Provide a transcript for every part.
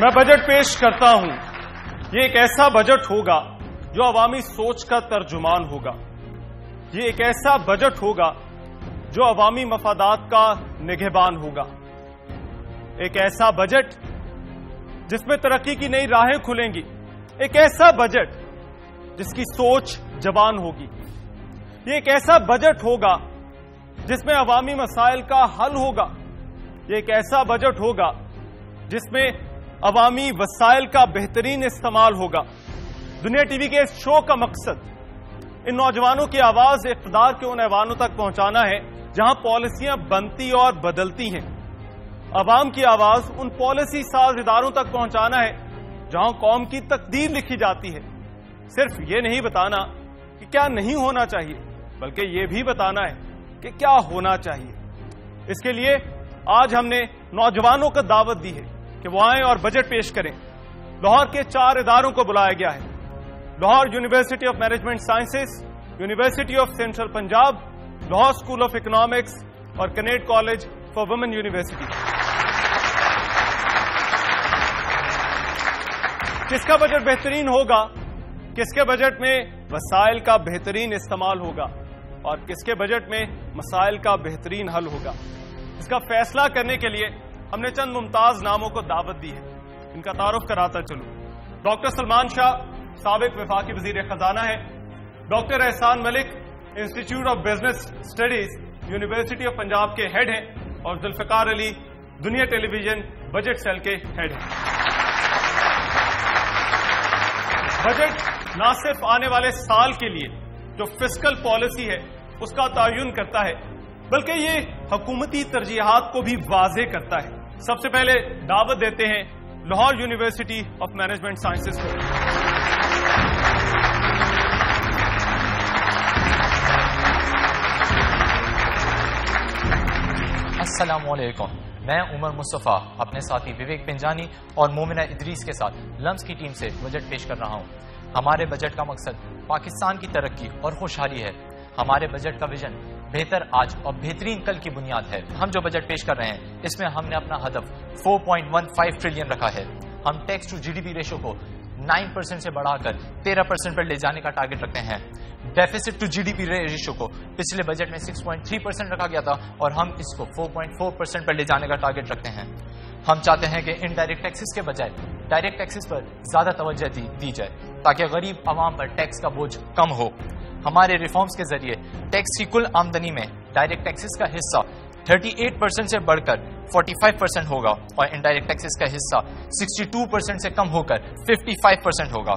मैं बजट पेश करता हूं। ये एक ऐसा बजट होगा जो अवामी सोच का तर्जुमान होगा। ये एक ऐसा बजट होगा जो अवामी मफादात का निगहबान होगा। एक ऐसा बजट जिसमें तरक्की की नई राहें खुलेंगी। एक ऐसा बजट जिसकी सोच जवान होगी। ये एक ऐसा बजट होगा जिसमें अवामी मसाइल का हल होगा। ये एक ऐसा बजट होगा जिसमें अवामी वसाइल का बेहतरीन इस्तेमाल होगा। दुनिया टीवी के इस शो का मकसद इन नौजवानों की आवाज इक़्तिदार के उन ऐवानों तक पहुंचाना है जहां पॉलिसियां बनती और बदलती हैं। अवाम की आवाज उन पॉलिसी साज इदारों तक पहुंचाना है जहां कौम की तकदीर लिखी जाती है। सिर्फ ये नहीं बताना कि क्या नहीं होना चाहिए, बल्कि ये भी बताना है कि क्या होना चाहिए। इसके लिए आज हमने नौजवानों को दावत दी है कि वो आएं और बजट पेश करें। लाहौर के 4 इदारों को बुलाया गया है। Lahore university of management sciences, university of central Punjab, Lahore school of economics और Kinnaird college for women university. किसका बजट बेहतरीन होगा, किसके बजट में वसाइल का बेहतरीन इस्तेमाल होगा और किसके बजट में मसाइल का बेहतरीन हल होगा, इसका फैसला करने के लिए हमने चंद मुमताज नामों को दावत दी है। इनका तारुफ कराता चलूं। डॉक्टर सलमान शाह साबिक वफाकी वजीर खजाना है। डॉक्टर एहसान Malik institute of business studies university of Punjab के हेड हैं और जुल्फिकार अली दुनिया टेलीविजन बजट सेल के हेड हैं। बजट न सिर्फ आने वाले साल के लिए जो फिस्कल पॉलिसी है उसका तयन करता है, बल्कि ये हुकूमती तरजीहात को भी वाज़ेह करता है। सबसे पहले दावत देते हैं Lahore university of management sciences को। अस्सलाम वालेकुम। मैं उमर मुस्तफ़ा अपने साथी विवेक पिंजानी और मोमिना इदरीस के साथ लम्स की टीम से बजट पेश कर रहा हूं। हमारे बजट का मकसद पाकिस्तान की तरक्की और खुशहाली है। हमारे बजट का विजन बेहतर आज और बेहतरीन कल की बुनियाद है। हम जो बजट पेश कर रहे हैं इसमें हमने अपना हदफ 4.15 ट्रिलियन रखा है। हम टैक्स टू जीडीपी रेशो को 9% से बढ़ाकर 13% पर ले जाने का टारगेट रखते हैं। डेफिसिट टू जीडीपी रेशो को पिछले बजट में 6.3% रखा गया था और हम इसको 4.4% पर ले जाने का टारगेट रखते हैं। हम चाहते हैं कि इनडायरेक्ट टैक्सेस के बजाय डायरेक्ट टैक्सेस पर ज्यादा तवज्जो दी जाए ताकि गरीब आवाम पर टैक्स का बोझ कम हो। हमारे रिफॉर्म्स के जरिए टैक्स की कुल आमदनी में डायरेक्ट टैक्सेस का हिस्सा 38% से बढ़कर 45% होगा और इनडायरेक्ट टैक्सेस का हिस्सा 62% से कम होकर 55% होगा।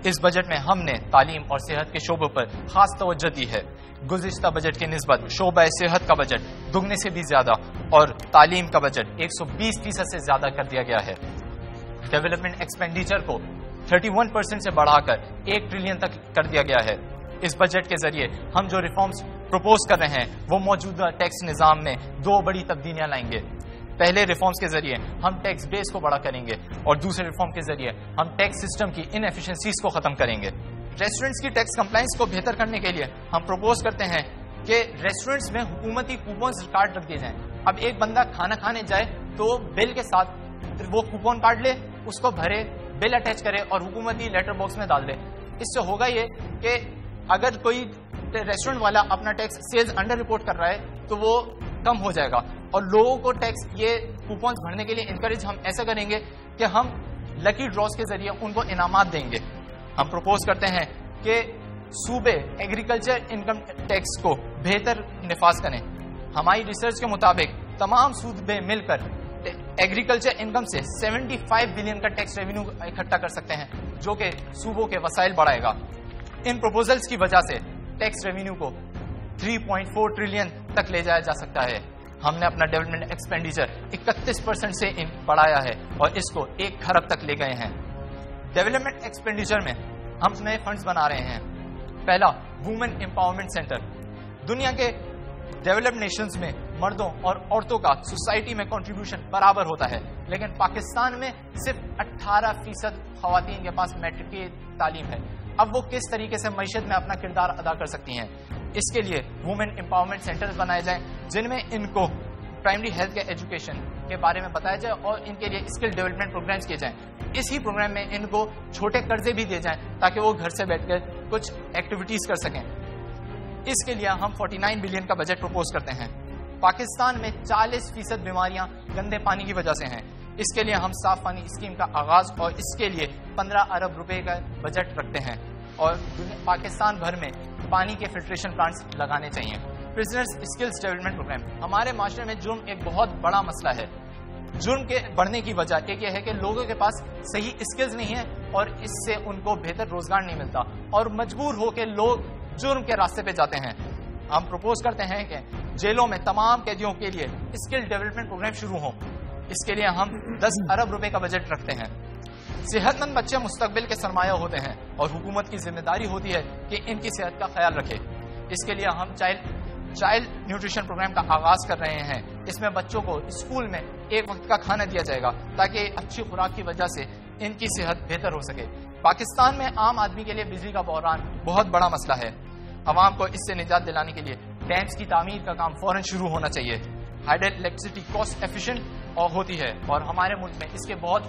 इस बजट में हमने तालीम और सेहत के शोबों पर खास तवज्जो दी है। गुज़िश्ता बजट की निस्बत शोबा सेहत का बजट दुगने से भी ज्यादा और तालीम का बजट 120% से ज्यादा कर दिया गया है। डेवलपमेंट एक्सपेंडिचर को 31% से बढ़ाकर 1 ट्रिलियन तक कर दिया गया है। इस बजट के जरिए हम जो रिफॉर्म्स प्रपोज कर रहे हैं वो मौजूदा टैक्स निज़ाम में 2 बड़ी तब्दीलियां लाएंगे। पहले रिफॉर्म्स के जरिए हम टैक्स बेस को बड़ा करेंगे और दूसरे रिफॉर्म के जरिए हम टैक्स सिस्टम की इनएफिशिएंसीज को खत्म करेंगे। रेस्टोरेंट्स की टैक्स कंप्लायंस को बेहतर करने के लिए हम प्रपोज करते हैं कि रेस्टोरेंट्स में हुकूमती कूपन कार्ड रख दिए जाएं। अब एक बंदा खाना खाने जाए तो बिल के साथ वो कूपन कार्ड ले, उसको भरे, बिल अटैच करे और हुकूमती लेटर बॉक्स में डाल दे। इससे होगा ये कि अगर कोई रेस्टोरेंट वाला अपना टैक्स सेल्स अंडर रिपोर्ट कर रहा है तो वो कम हो जाएगा और लोगों को टैक्स ये कूपन भरने के लिए इनकरेज हम ऐसा करेंगे कि हम लकी ड्रॉज के जरिए उनको इनामात देंगे। हम प्रपोज करते हैं कि सूबे एग्रीकल्चर इनकम टैक्स को बेहतर निफाज करें। हमारी रिसर्च के मुताबिक तमाम सूबे मिलकर एग्रीकल्चर इनकम से 75 बिलियन का टैक्स रेवेन्यू इकट्ठा कर सकते हैं जो कि सूबों के वसाइल बढ़ाएगा। इन प्रपोजल्स की वजह से टैक्स रेवेन्यू को 3.4 ट्रिलियन तक ले जाया जा सकता है। हमने अपना डेवलपमेंट एक्सपेंडिचर 31% से बढ़ाया है और इसको 1 खरब तक ले गए हैं। डेवलपमेंट एक्सपेंडिचर में हम नए फंड्स बना रहे हैं। पहला, वुमेन एम्पावरमेंट सेंटर। दुनिया के डेवलप्ड नेशंस में मर्दों और औरतों का सोसाइटी में कंट्रीब्यूशन बराबर होता है, लेकिन पाकिस्तान में सिर्फ 18% खवातीन के पास मैट्रिक की तालीम है। अब वो किस तरीके से मईशत में अपना किरदार अदा कर सकती हैं, इसके लिए वुमेन एम्पावरमेंट सेंटर्स बनाए जाएं जिनमें इनको پرائمری ہیلتھ کیئر ایجوکیشن کے بارے میں بتایا جائے اور ان کے لیے اسکل ڈیولپمنٹ پروگرامز کیے جائیں. اسی پروگرام میں ان کو چھوٹے قرضے بھی دیے جائیں تاکہ وہ گھر سے بیٹھ کر کچھ ایکٹیویٹیز کر سکیں. اس کے لیے ہم 49 بلین کا بجٹ پروپوز کرتے ہیں. پاکستان میں 40% بیماریاں گندے پانی کی وجہ سے ہیں. اس کے لیے ہم صاف پانی اسکیم کا آغاز اور اس کے لیے 15 ارب روپے کا بجٹ رکھتے ہیں اور پاکستان بھر میں پانی کے فلٹریشن پلانٹس لگانے چاہیے. Prisoners skills development programme. ہمارے معاشرے میں جرم ایک بہت بڑا مسئلہ ہے. جرم کے بڑھنے کی وجہ ایک یہ ہے کہ لوگوں کے پاس صحیح اسکلز نہیں ہیں اور اس سے ان کو بہتر روزگار نہیں ملتا اور مجبور ہو کے لوگ جرم کے راستے پہ جاتے ہیں. ہم پروپوز کرتے ہیں کہ جیلوں میں تمام قیدیوں کے لیے اسکل ڈیولپمنٹ پروگرام شروع ہوں. اس کے لیے ہم 10 ارب روپے کا بجٹ رکھتے ہیں. صحت مند بچے مستقبل کے سرمایہ ہوتے ہیں اور حکومت کی ذمہ داری ہوتی ہے کہ ان کی صحت کا خیال رکھے. اس کے لیے ہم چائلڈ نیوٹریشن پروگرام کا آغاز کر رہے ہیں. اس میں بچوں کو اسکول میں ایک وقت کا کھانا دیا جائے گا تاکہ اچھی خوراک کی وجہ سے ان کی صحت بہتر ہو سکے. پاکستان میں عام آدمی کے لیے بجلی کا بحران بہت بڑا مسئلہ ہے. عوام کو اس سے نجات دلانے کے لیے ڈیمز کی تعمیر کا کام فوراً شروع ہونا چاہیے. ہائیڈل الیکٹریسٹی کاسٹ ایفیشینٹ ہوتی ہے اور ہمارے ملک میں اس کے بہت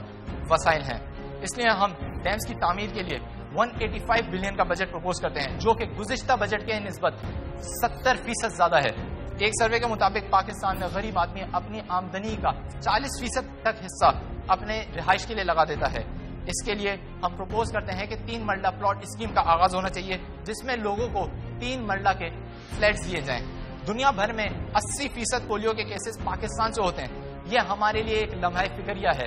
وسائل ہیں. اس لیے ہم ڈیمز کی تعمیر کے لیے 185 بلین کا بجٹ پروپوز کرتے ہیں جو کہ گزشتہ بجٹ کے نسبت 70% زیادہ ہے. ایک سروے کے مطابق پاکستان میں غریب آدمی اپنی آمدنی کا 40% تک حصہ اپنے رہائش کے لیے لگا دیتا ہے. اس کے لیے ہم پروپوز کرتے ہیں کہ 3 مرلہ پلاٹ اسکیم کا آغاز ہونا چاہیے جس میں لوگوں کو 3 مرلہ کے فلیٹس دیے جائیں. دنیا بھر میں 80% پولیو کے کیسز پاکستان سے ہوتے ہیں. یہ ہمارے لیے ایک لمحہ فکریہ ہے.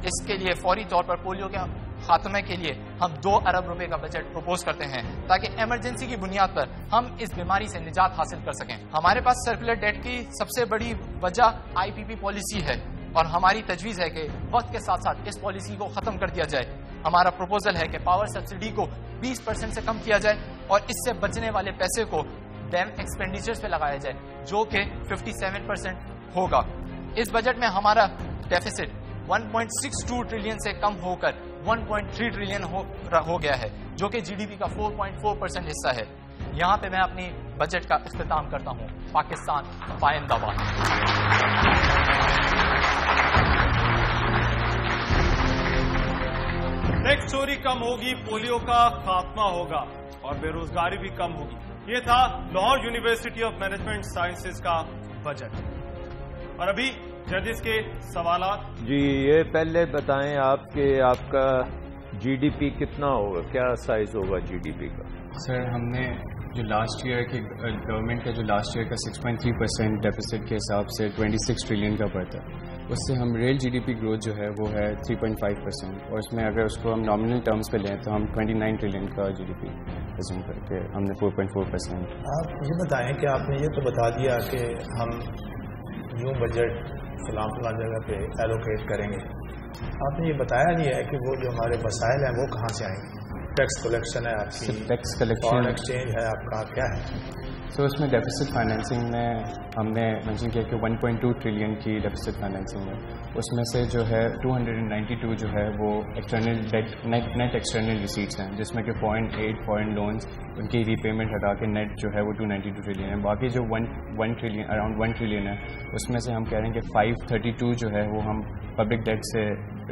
اس کے لیے فوری طور پر پولیو کے خاتمے کے لیے ہم 2 ارب روپے کا بجٹ پروپوز کرتے ہیں تاکہ ایمرجنسی کی بنیاد پر ہم اس بیماری سے نجات حاصل کر سکیں. ہمارے پاس سرکولر ڈیٹ کی سب سے بڑی وجہ IPP پالیسی ہے اور ہماری تجویز ہے کہ وقت کے ساتھ ساتھ اس پالیسی کو ختم کر دیا جائے. ہمارا پروپوزل ہے کہ پاور سبسڈی کو 20% سے کم کیا جائے اور اس سے بچنے والے پیسے کو ڈیم ایکسپینڈیچرز پہ لگایا جائے جو کہ 57% ہوگا. اس بجٹ میں ہمارا ڈیفیسٹ 1.62 ٹریلین سے کم ہو کر 1.3 ٹریلین ہو گیا ہے جو کہ GDP کا 4.4% حصہ ہے. یہاں پہ میں اپنی بجٹ کا اختتام کرتا ہوں. پاکستان پائندہ باد. ٹیکس چوری کم ہوگی, پولیو کا خاتمہ ہوگا اور بے روزگاری بھی کم ہوگی. یہ تھا Lahore university of management sciences کا بجٹ. اور ابھی ججز کے سوالات. جی یہ پہلے بتائیں آپ کہ آپ کا GDP کتنا ہوگا, کیا سائز ہوگا GDP کا؟ سر ہم نے جو لاسٹ ایئر کے گورنمنٹ کا جو لاسٹ ایئر کا 6.3% ڈیفیسٹ کے حساب سے 26 ٹریلین کا بڑھتا ہے, اس سے ہم ریل GDP گروتھ جو ہے وہ ہے 3.5% اور اس میں اگر اس کو ہم نامنل ٹرمز پہ لیں تو ہم 29 ٹریلین کا GDP پرزیوم کر کے ہم نے 4.4%. آپ یہ بتائیں کہ آپ نے یہ تو بتا دیا کہ ہم یوں بجٹ فلاں جگہ پہ ایلوکیٹ کریں گے, آپ نے یہ بتایا نہیں ہے کہ وہ جو ہمارے مسائل ہیں وہ کہاں سے آئیں گے. ٹیکس کلیکشن ہے آپ کی, ٹیکس کلیکشن, فارن ایکسچینج ہے آپ کا, کیا ہے؟ سو اس میں ڈیفیسٹ فائنینسنگ میں ہم نے مینشن کیا کہ 1.2 ٹریلین کی ڈیفیسٹ فائنینسنگ ہے. اس میں سے جو ہے 292 جو ہے وہ external debt net external receipts ہیں جس میں کہ 0.8 فارن لونز ان کی ری پیمنٹ ہٹا کے نیٹ جو ہے وہ 292 ٹریلین ہے. باقی جو 1 ٹریلین اراؤنڈ 1 ٹریلین ہے اس میں سے ہم کہہ رہے ہیں کہ 532 جو ہے وہ ہم پبلک ڈیٹ سے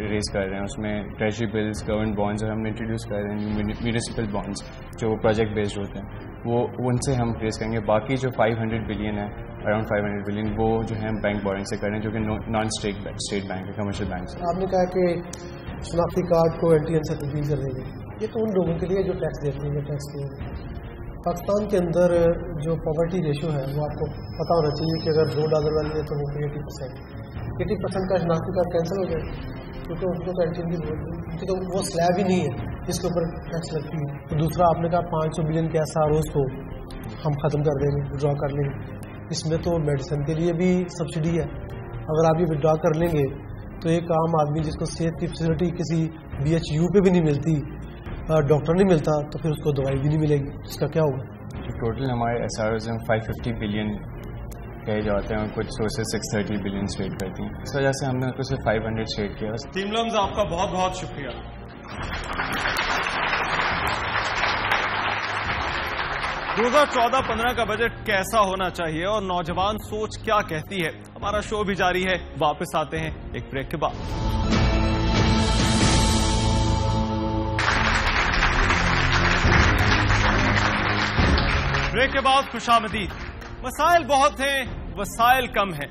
ریز کر رہے ہیں. اس میں ٹریجری بلز, گورنمنٹ بانڈز, اور ہم نے انٹروڈیوس کر رہے ہیں میونسپل بانڈز جو پروجیکٹ بیسڈ ہوتے ہیں, وہ ان سے ہم ریز کریں گے. باقی جو 500 بلین ہے, اراؤنڈ 500 بلین, وہ جو ہے ہم بینک بورنگ سے کر رہے ہیں جو کہ نان اسٹیٹ بینک ہے, کمرشل بینک سے. آپ نے کہا کہ شناختی کارڈ کو LTN سے تبدیل کر دیں گے. یہ تو ان لوگوں کے لیے جو ٹیکس دیتے ہیں, ٹیکس دیں. پاکستان کے اندر جو پاورٹی ریشو ہے وہ آپ کو پتہ ہونا چاہیے کہ اگر $2 والی ہے تو وہ 80% کا شناختی کارڈ کینسل ہو جائے کیونکہ ان کو پینشن کی ضرورت نہیں, کیونکہ تو وہ سلیب ہی نہیں ہے جس کے اوپر ٹیکس لگتی ہے. تو دوسرا آپ نے کہا 500 بلین کے SROs کو ہم ختم کر دیں گے, ڈرا کر لیں گے. اس میں تو میڈیسن کے لیے بھی سبسڈی ہے. اگر آپ یہ ڈرا کر لیں گے تو ایک عام آدمی جس کو صحت کی فیسلٹی کسی BHU پہ بھی نہیں ملتی, ڈاکٹر نہیں ملتا, تو پھر اس کو دوائی بھی نہیں ملے گی. اس کا کیا ہوگا؟ ٹوٹل ہمارے SROs میں 550 بلین کہے جاتے ہیں اور کچھ سورسز 630 بلین اسٹیٹ کرتی ہیں. اس وجہ سے ہم نے اس کو صرف 500 اسٹیٹ کیا. ٹیم لمز آپ کا بہت بہت شکریہ. 2014-15 का बजट कैसा होना चाहिए और नौजवान सोच क्या कहती है, हमारा शो भी जारी है। वापस आते हैं एक ब्रेक के बाद। ब्रेक के बाद खुशामदीद। मसाइल बहुत हैं, वसाइल कम हैं।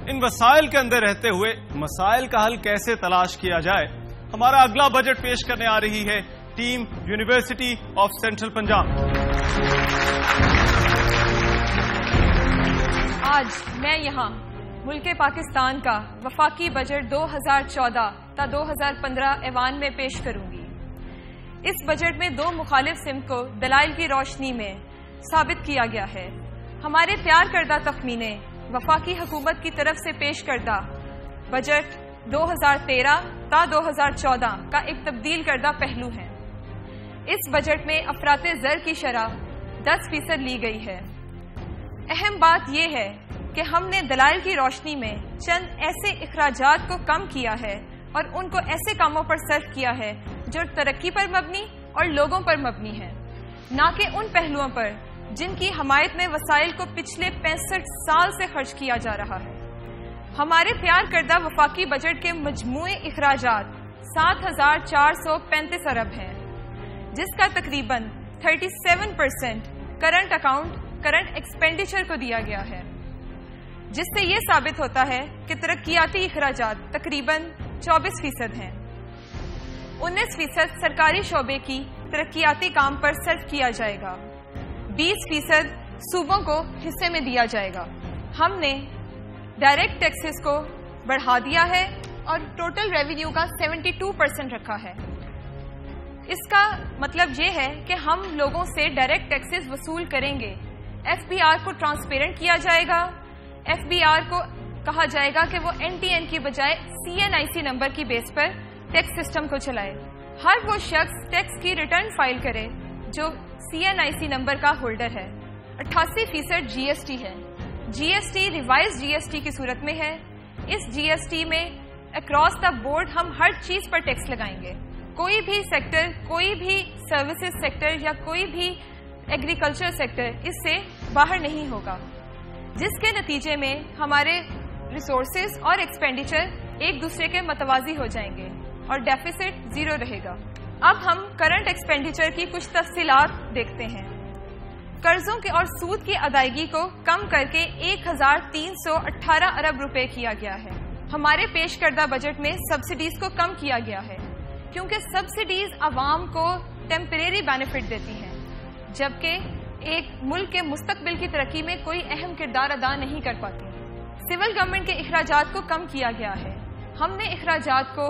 इन वसाइल के अंदर रहते हुए मसाइल का हल कैसे तलाश किया जाए, हमारा अगला बजट पेश करने आ रही है team university of central Punjab. आज मैं यहाँ मुल्क पाकिस्तान का वफाकी बजट 2014 ता 2015 ऐवान में पेश करूंगी। इस बजट में दो मुखालिफ सिमत को दलाइल की रोशनी में साबित किया गया है। हमारे प्यार करदा तखमीने वफाकी हुकूमत की तरफ से पेश करदा बजट 2013 ता 2014 का एक तब्दील करदा पहलू है। इस बजट में अफराते ज़र की शरह 10% ली गई है। अहम बात यह है कि हमने दलाइल की रोशनी में चंद ऐसे इखराजात को कम किया है और उनको ऐसे कामों पर सर्फ किया है जो तरक्की पर मबनी और लोगों पर मबनी है, न कि उन पहलुओं पर जिनकी हमायत में वसाइल को पिछले 65 साल से खर्च किया जा रहा है। हमारे प्यार करदा वफाकी बजट के मजमूए इखराजात 7,435 अरब हैं, जिसका तकरीबन 37% करंट अकाउंट करंट एक्सपेंडिचर को दिया गया है, जिससे यह साबित होता है कि तरक्कियाती इखराजात तकरीबन 24% हैं। 19% सरकारी शोबे की तरक्कियाती काम पर सर्फ किया जाएगा। 20% सूबों को हिस्से में दिया जाएगा। हमने डायरेक्ट टैक्सेस को बढ़ा दिया है और टोटल रेवेन्यू का 72% रखा है। इसका मतलब ये है कि हम लोगों से डायरेक्ट टैक्सेस वसूल करेंगे। एफबीआर को ट्रांसपेरेंट किया जाएगा। एफबीआर को कहा जाएगा कि वो एनटीएन की बजाय सीएनआईसी नंबर की बेस पर टैक्स सिस्टम को चलाए। हर वो शख्स टैक्स की रिटर्न फाइल करे जो सीएनआईसी नंबर का होल्डर है। 88% जीएसटी है। जीएसटी रिवाइज जीएसटी की सूरत में है। इस जीएसटी में अक्रॉस द बोर्ड हम हर चीज पर टैक्स लगाएंगे। कोई भी सेक्टर, कोई भी सर्विसेज सेक्टर या कोई भी एग्रीकल्चर सेक्टर इससे बाहर नहीं होगा, जिसके नतीजे में हमारे रिसोर्सेज और एक्सपेंडिचर एक दूसरे के मतवाजी हो जाएंगे और डेफिसिट जीरो रहेगा। अब हम करंट एक्सपेंडिचर की कुछ तफसीलात देखते हैं। कर्जों के और सूद की अदायगी को कम करके 1,318 अरब रुपए किया गया है। हमारे पेश करदा बजट में सब्सिडीज को कम किया गया है, क्योंकि सब्सिडीज आवाम को टेम्परेरी बेनिफिट देती हैं, जबकि एक मुल्क के मुस्तकबिल की तरक्की में कोई अहम किरदार अदा नहीं कर पाती। सिविल गवर्नमेंट के इखराजात को कम किया गया है। हमने इखराजात को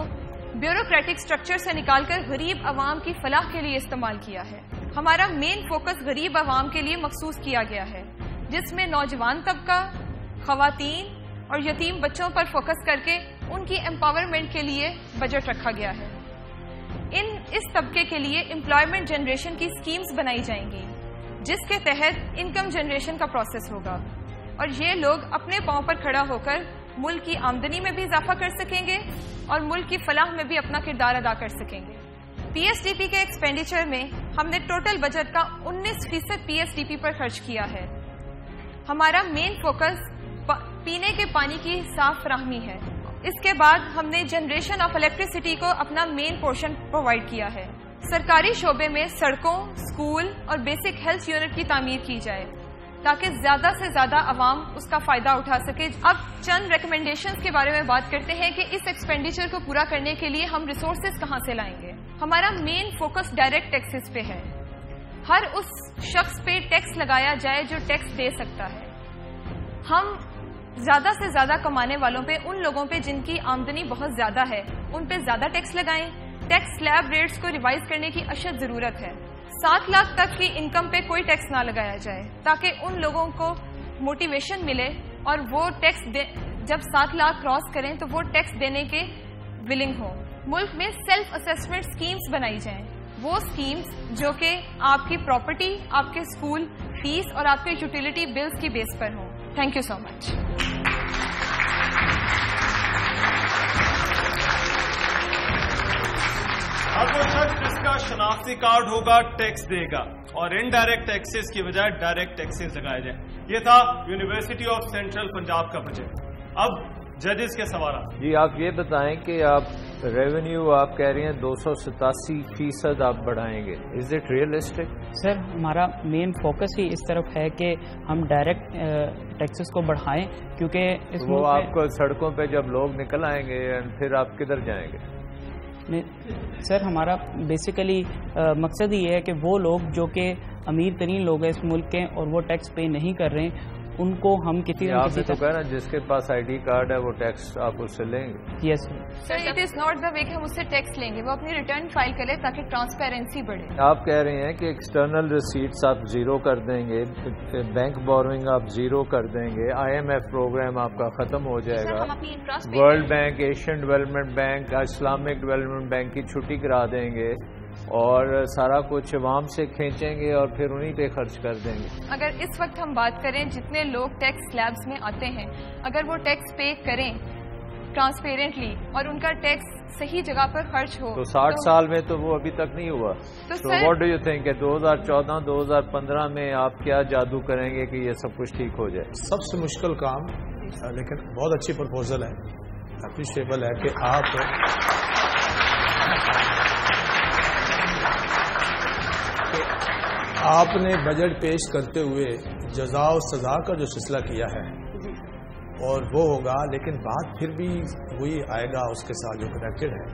ब्यूरोक्रेटिक स्ट्रक्चर से निकालकर गरीब आवाम की फलाह के लिए इस्तेमाल किया है। हमारा मेन फोकस गरीब आवाम के लिए मखसूस किया गया है, जिसमें नौजवान तबका, खवातीन और यतीम बच्चों पर फोकस करके उनकी एम्पावरमेंट के लिए बजट रखा गया है। इस तबके के लिए एम्प्लॉयमेंट जनरेशन की स्कीम्स बनाई जाएंगी, जिसके तहत इनकम जनरेशन का प्रोसेस होगा और ये लोग अपने पांव पर खड़ा होकर मुल्क की आमदनी में भी इजाफा कर सकेंगे और मुल्क की फलाह में भी अपना किरदार अदा कर सकेंगे। पीएसडीपी के एक्सपेंडिचर में हमने टोटल बजट का 19% पीएसडीपी पर खर्च किया है। हमारा मेन फोकस पीने के पानी की साफ फराहमी है। इसके बाद हमने जनरेशन ऑफ इलेक्ट्रिसिटी को अपना मेन पोर्शन प्रोवाइड किया है। सरकारी शोबे में सड़कों, स्कूल और बेसिक हेल्थ यूनिट की तामीर की जाए ताकि ज्यादा से ज्यादा आवाम उसका फायदा उठा सके। अब चंद रिकमेंडेशंस के बारे में बात करते हैं कि इस एक्सपेंडिचर को पूरा करने के लिए हम रिसोर्सेज कहां से लाएंगे। हमारा मेन फोकस डायरेक्ट टैक्सेस पे है। हर उस शख्स पे टैक्स लगाया जाए जो टैक्स दे सकता है। हम ज्यादा से ज्यादा कमाने वालों पे, उन लोगों पे जिनकी आमदनी बहुत ज्यादा है, उन पे ज्यादा टैक्स लगाएं। टैक्स स्लैब रेट्स को रिवाइज करने की अशद जरूरत है। 7 लाख तक की इनकम पे कोई टैक्स ना लगाया जाए ताकि उन लोगों को मोटिवेशन मिले और वो टैक्स जब 7 लाख क्रॉस करें तो वो टैक्स देने के विलिंग हो। मुल्क में सेल्फ असेसमेंट स्कीम्स बनाई जाएं, वो स्कीम्स जो कि आपकी प्रॉपर्टी, आपके स्कूल फीस और आपके यूटिलिटी बिल्स की बेस पर हो। Thank you so much. हर वो शख्स जिसका शनाख्ती कार्ड होगा टैक्स देगा। और इनडायरेक्ट टैक्सेस की बजाय डायरेक्ट टैक्सेस लगाए जाए। ये था यूनिवर्सिटी ऑफ सेंट्रल पंजाब का बजट। अब जजेस के सवाल। जी आप ये बताएं कि आप रेवेन्यू आप कह रही हैं 287% आप बढ़ाएंगे, इज इट रियलिस्टिक? सर हमारा मेन फोकस ही इस तरफ है कि हम डायरेक्ट टैक्सेस को बढ़ाएं, क्योंकि इस वो आपको सड़कों पे जब लोग निकल आएंगे फिर आप किधर जाएंगे? सर हमारा बेसिकली मकसद ये है कि वो लोग जो कि अमीर तरीन लोग हैं इस मुल्क के और वो टैक्स पे नहीं कर रहे हैं, उनको हम किसी आपने तो कहा ना जिसके पास आईडी कार्ड है वो टैक्स आप उससे लेंगे। Yes sir, it is not the way कि हम उससे टैक्स लेंगे, वो अपनी रिटर्न फाइल करे ताकि ट्रांसपेरेंसी बढ़े। आप कह रहे हैं कि एक्सटर्नल रिसीट्स आप जीरो कर देंगे, बैंक बोरोइंग आप जीरो कर देंगे, IMF प्रोग्राम आपका खत्म हो जाएगा, world bank, Asian development bank, Islamic development bank की छुट्टी करा देंगे और सारा कुछ अवाम से खींचेंगे और फिर उन्हीं पे खर्च कर देंगे। अगर इस वक्त हम बात करें जितने लोग टैक्स स्लैब्स में आते हैं, अगर वो टैक्स पे करें ट्रांसपेरेंटली और उनका टैक्स सही जगह पर खर्च हो, तो 60 साल में तो वो अभी तक नहीं हुआ। तो व्हाट डू यू थिंक 2014 2015 में आप क्या जादू करेंगे कि ये सब कुछ ठीक हो जाए? सबसे मुश्किल काम, लेकिन बहुत अच्छी प्रपोजल है, अप्रिशिएबल है कि आपने बजट पेश करते हुए जज़ा और सज़ा का जो सिलसिला किया है और वो होगा, लेकिन बात फिर भी वही आएगा उसके साथ जो कनेक्टेड है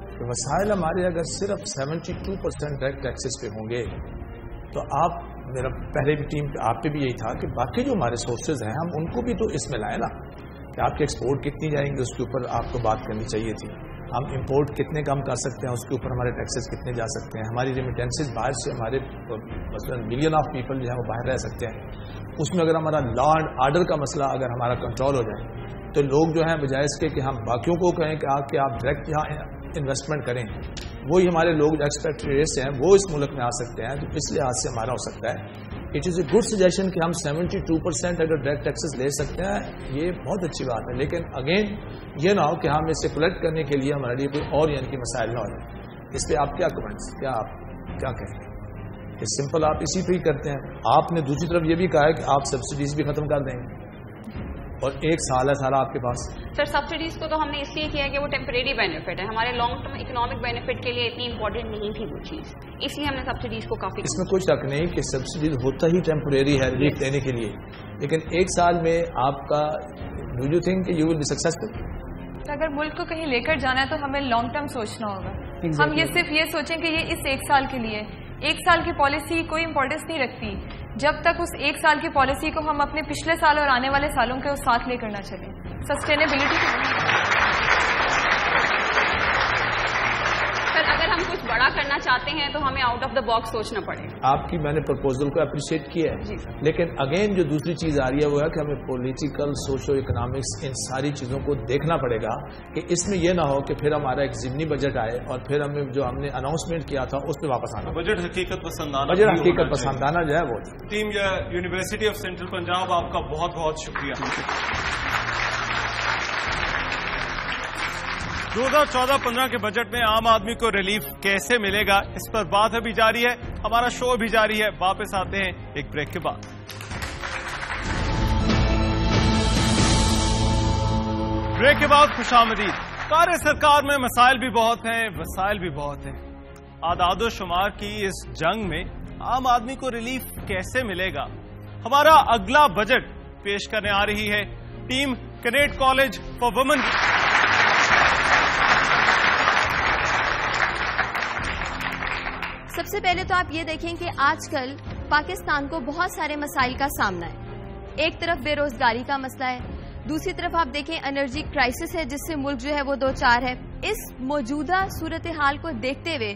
कि वसाइल हमारे अगर सिर्फ 72% डायरेक्ट टैक्सेस पे होंगे तो आप, मेरा पहले भी टीम आप पे भी यही था कि बाकी जो हमारे सोर्सेज हैं हम उनको भी तो इसमें लाए ना, कि आपकी एक्सपोर्ट कितनी जाएंगी उसके ऊपर आपको बात करनी चाहिए थी, हम इंपोर्ट कितने कम कर सकते हैं उसके ऊपर हमारे टैक्सेस कितने जा सकते हैं, हमारी रेमिटेंसेज बाहर से हमारे मसलन मिलियन ऑफ पीपल जो है वो बाहर रह सकते हैं, उसमें अगर हमारा लॉ एंड ऑर्डर का मसला अगर हमारा कंट्रोल हो जाए तो लोग जो हैं बजाय इसके कि हम बाकियों को कहें कि आप डायरेक्ट यहाँ इन्वेस्टमेंट करें, वही हमारे लोग एक्सपेक्टेड हैं वो इस मुल्क में आ सकते हैं, तो इस लिहाज से हमारा हो सकता है it is a good suggestion कि हम 72% अगर डायरेक्ट टैक्सेस ले सकते हैं, ये बहुत अच्छी बात है, लेकिन अगेन ये ना हो कि हम इसे कलेक्ट करने के लिए हमारे लिए कोई और यानी कि मसाइल ना हो जाए। इस पर आप क्या कमेंट्स, क्या कहेंगे? ये सिंपल आप इसी पे ही करते हैं। आपने दूसरी तरफ ये भी कहा है कि आप सब्सिडीज भी खत्म कर देंगे और 1 साल है सारा आपके पास। सर सब्सिडीज को तो हमने इसलिए किया कि वो टेम्परेरी बेनिफिट है, हमारे लॉन्ग टर्म इकोनॉमिक बेनिफिट के लिए इतनी इंपॉर्टेंट नहीं थी वो चीज, इसलिए हमने सब्सिडीज को काफी। इसमें कोई शक नहीं कि सब्सिडीज होता ही टेम्परेरी है रिलीफ देने के लिए, लेकिन 1 साल में आपका do you think you will be successful? अगर मुल्क को कहीं लेकर जाना है तो हमें लॉन्ग टर्म सोचना होगा। हम ये सिर्फ ये सोचें कि ये इस 1 साल के लिए, 1 साल की पॉलिसी कोई इंपॉर्टेंस नहीं रखती जब तक उस 1 साल की पॉलिसी को हम अपने पिछले साल और आने वाले सालों के साथ लेकर ना चलें। सस्टेनेबिलिटी सर अगर हम कुछ बड़ा करना चाहते हैं तो हमें आउट ऑफ द बॉक्स सोचना पड़ेगा। आपकी मैंने प्रपोजल को अप्रिशिएट किया है, लेकिन अगेन जो दूसरी चीज आ रही है वो है कि हमें पॉलिटिकल, सोशो इकोनॉमिक्स, इन सारी चीजों को देखना पड़ेगा कि इसमें यह ना हो कि फिर हमारा एक ज़िमनी बजट आए और फिर हमें जो हमने अनाउंसमेंट किया था उस पर वापस आना। बजट हकीकत पसंदाना, बजट हकीकत पसंदाना जो है वो। Team university of central Punjab आपका बहुत बहुत शुक्रिया। 2014-15 के बजट में आम आदमी को रिलीफ कैसे मिलेगा, इस पर बात अभी जारी है, हमारा शो भी जारी है। वापस आते हैं एक ब्रेक के बाद। ब्रेक के बाद खुशामदीद। कार्य सरकार में मसाइल भी बहुत हैं, वसाइल भी बहुत हैं। आदादो शुमार की इस जंग में आम आदमी को रिलीफ कैसे मिलेगा, हमारा अगला बजट पेश करने आ रही है team cadet college for women. सबसे पहले तो आप ये देखें कि आजकल पाकिस्तान को बहुत सारे मसाइल का सामना है। एक तरफ बेरोजगारी का मसला है, दूसरी तरफ आप देखें एनर्जी क्राइसिस है जिससे मुल्क जो है वो 2-4 है। इस मौजूदा सूरत हाल को देखते हुए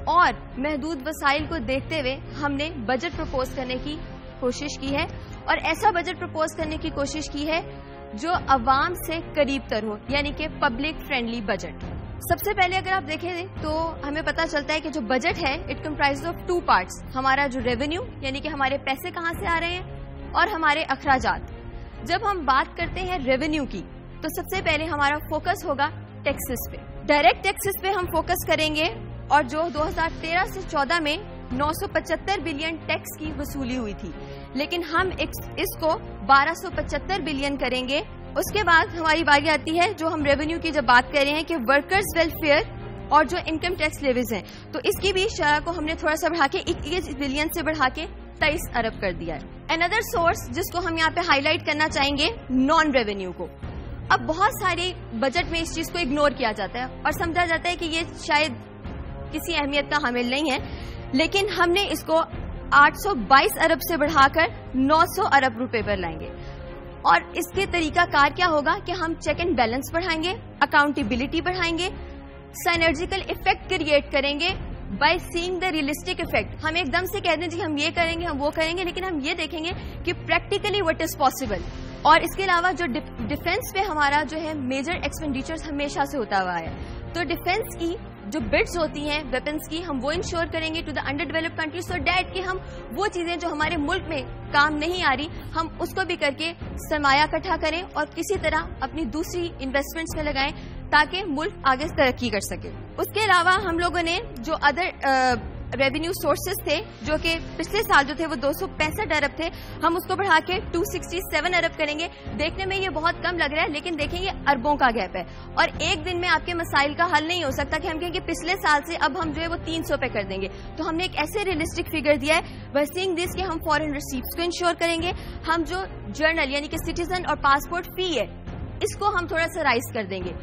और महदूद वसाइल को देखते हुए हमने बजट प्रपोज करने की कोशिश की है और ऐसा बजट प्रपोज करने की कोशिश की है जो अवाम से करीब तर हो, यानी कि पब्लिक फ्रेंडली बजट। सबसे पहले अगर आप देखें तो हमें पता चलता है कि जो बजट है इट कंप्राइजेस ऑफ 2 पार्ट्स, हमारा जो रेवेन्यू यानी कि हमारे पैसे कहां से आ रहे हैं और हमारे अखराजात। जब हम बात करते हैं रेवेन्यू की तो सबसे पहले हमारा फोकस होगा टैक्सेस पे, डायरेक्ट टैक्सेस पे हम फोकस करेंगे और जो 2013 से 14 में 975 बिलियन टैक्स की वसूली हुई थी, लेकिन हम इसको 1275 बिलियन करेंगे। उसके बाद हमारी बारी आती है जो हम रेवेन्यू की जब बात कर रहे हैं कि वर्कर्स वेलफेयर और जो इनकम टैक्स लेवीज हैं, तो इसकी भी शरह को हमने थोड़ा सा बढ़ा के 21 बिलियन से बढ़ा के 23 अरब कर दिया है। अनदर सोर्स जिसको हम यहाँ पे हाईलाइट करना चाहेंगे, नॉन रेवेन्यू को। अब बहुत सारे बजट में इस चीज को इग्नोर किया जाता है और समझा जाता है कि ये शायद किसी अहमियत का हामिल नहीं है, लेकिन हमने इसको 822 अरब से बढ़ाकर 900 अरब रुपए पर लाएंगे। और इसके तरीका कार क्या होगा कि हम चेक एंड बैलेंस बढ़ाएंगे, अकाउंटेबिलिटी बढ़ाएंगे, सिनर्जिकल इफेक्ट क्रिएट करेंगे by seeing the realistic effect. हम एकदम से कह दें जी हम ये करेंगे, हम वो करेंगे, लेकिन हम ये देखेंगे कि प्रैक्टिकली व्हाट इज पॉसिबल। और इसके अलावा जो डिफेंस पे हमारा जो है मेजर एक्सपेंडिचर्स हमेशा से होता हुआ है, तो डिफेंस की जो बिड्स होती हैं वेपन्स की, हम वो इंश्योर करेंगे to the underdeveloped countries, so that कि हम वो चीजें जो हमारे मुल्क में काम नहीं आ रही, हम उसको भी करके सरमाया इकट्ठा करें और किसी तरह अपनी दूसरी इन्वेस्टमेंट्स में लगाएं ताकि मुल्क आगे तरक्की कर सके। उसके अलावा हम लोगों ने जो अदर रेवेन्यू सोर्सेज थे, जो कि पिछले साल जो थे वो 265 अरब थे, हम उसको बढ़ा के 267 अरब करेंगे। देखने में ये बहुत कम लग रहा है, लेकिन देखेंगे अरबों का गैप है और एक दिन में आपके मसाइल का हल नहीं हो सकता कि हम कहेंगे पिछले साल से अब हम जो है वो 300 पे कर देंगे। तो हमने एक ऐसे रियलिस्टिक फिगर दिया है, बाय सीइंग दिस कि हम फॉरेन रिसीप्ट्स को इंश्योर करेंगे, हम जो जर्नल यानी कि सिटीजन और पासपोर्ट फी है इसको हम थोड़ा सा राइज कर देंगे।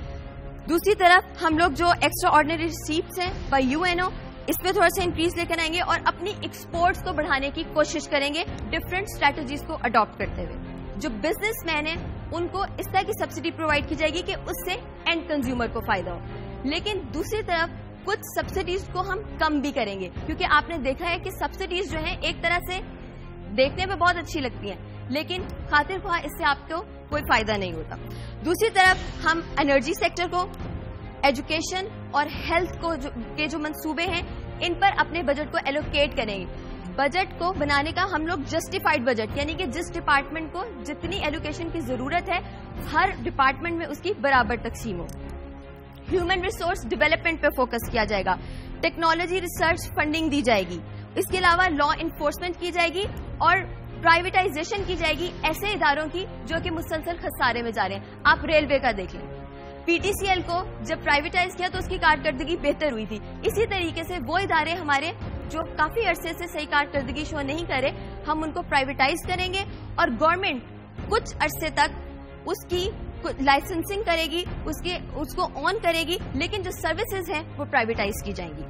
दूसरी तरफ हम लोग जो एक्स्ट्रा ऑर्डिनरी रिसीप्ट्स हैं बाय यूएनओ, इस पे थोड़ा सा इंक्रीज लेकर आएंगे और अपनी एक्सपोर्ट्स को बढ़ाने की कोशिश करेंगे डिफरेंट स्ट्रैटेजीज को अडॉप्ट करते हुए। जो बिजनेसमैन है उनको इस तरह की सब्सिडी प्रोवाइड की जाएगी कि उससे एंड कंज्यूमर को फायदा हो, लेकिन दूसरी तरफ कुछ सब्सिडीज को हम कम भी करेंगे, क्योंकि आपने देखा है कि सब्सिडीज जो है एक तरह से देखने में बहुत अच्छी लगती हैं, लेकिन खातिर ख्वाह इससे आपको कोई फायदा नहीं होता। दूसरी तरफ हम एनर्जी सेक्टर को, एजुकेशन और हेल्थ के जो मंसूबे हैं इन पर अपने बजट को एलोकेट करेंगे। बजट को बनाने का हम लोग जस्टिफाइड बजट, यानी कि जिस डिपार्टमेंट को जितनी एलोकेशन की जरूरत है हर डिपार्टमेंट में उसकी बराबर तकसीम हो। ह्यूमन रिसोर्स डेवलपमेंट पे फोकस किया जाएगा, टेक्नोलॉजी रिसर्च फंडिंग दी जाएगी, इसके अलावा लॉ इन्फोर्समेंट की जाएगी और प्राइवेटाइजेशन की जाएगी ऐसे इदारों की जो कि मुसलसल खसारे में जा रहे हैं। आप रेलवे का देख लें, पीटीसीएल को जब प्राइवेटाइज किया तो उसकी कारकर्दगी बेहतर हुई थी। इसी तरीके से वो इदारे हमारे जो काफी अरसे से सही कारकर्दगी शो नहीं करे, हम उनको प्राइवेटाइज करेंगे और गवर्नमेंट कुछ अरसे तक उसकी लाइसेंसिंग करेगी, उसको ऑन करेगी, लेकिन जो सर्विसेज हैं वो प्राइवेटाइज की जाएंगी।